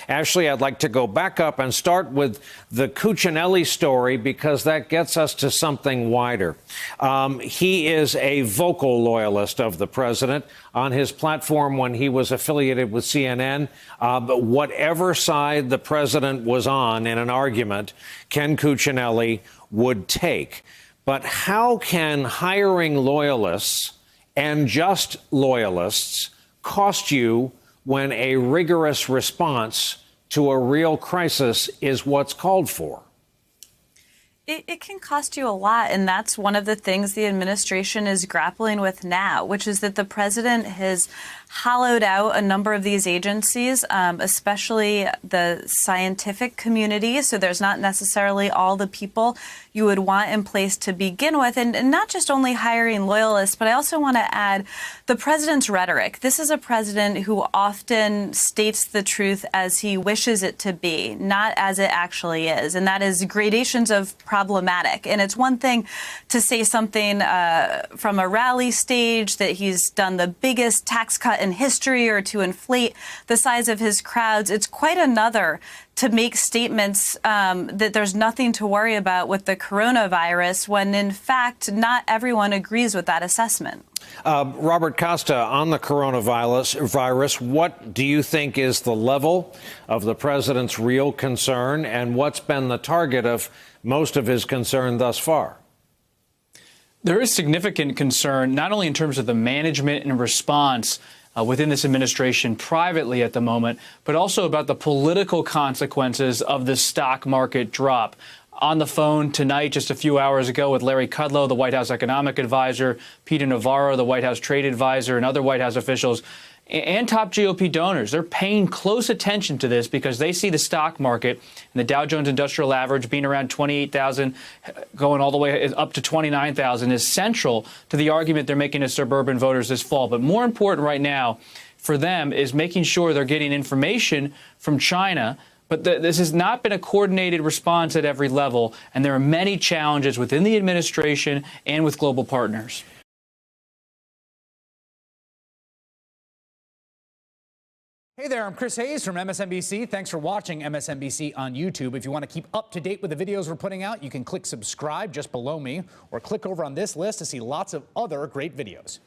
Ashley, I'd like to go back up and start with the Cuccinelli story because that gets us to something wider. He is a vocal loyalist of the president on his platform when he was affiliated with CNN. But whatever side the president was on in an argument, Ken Cuccinelli would take. But how can hiring loyalists and just loyalists cost you when a rigorous response to a real crisis is what's called for? It can cost you a lot, and that's one of the things the administration is grappling with now, which is that the president has hollowed out a number of these agencies, especially the scientific community. So there's not necessarily all the people you would want in place to begin with, and not just only hiring loyalists, but I also want to add the president's rhetoric. This is a president who often states the truth as he wishes it to be, not as it actually is, and that is gradations of problematic. And it's one thing to say something from a rally stage that he's done the biggest tax cut in history or to inflate the size of his crowds. It's quite another to make statements that there's nothing to worry about with the coronavirus when, in fact, not everyone agrees with that assessment. Robert Costa, on the coronavirus, what do you think is the level of the president's real concern, and what's been the target of most of his concern thus far? There is significant concern, not only in terms of the management and response within this administration privately at the moment, but also about the political consequences of the stock market drop. On the phone tonight, just a few hours ago, with Larry Kudlow, the White House economic advisor, Peter Navarro, the White House trade advisor, and other White House officials, and top GOP donors. They're paying close attention to this because they see the stock market and the Dow Jones Industrial Average being around 28,000, going all the way up to 29,000 is central to the argument they're making to suburban voters this fall. But more important right now for them is making sure they're getting information from China. But this has not been a coordinated response at every level, and there are many challenges within the administration and with global partners. Hey there, I'm Chris Hayes from MSNBC. Thanks for watching MSNBC on YouTube. If you want to keep up to date with the videos we're putting out, you can click subscribe just below me or click over on this list to see lots of other great videos.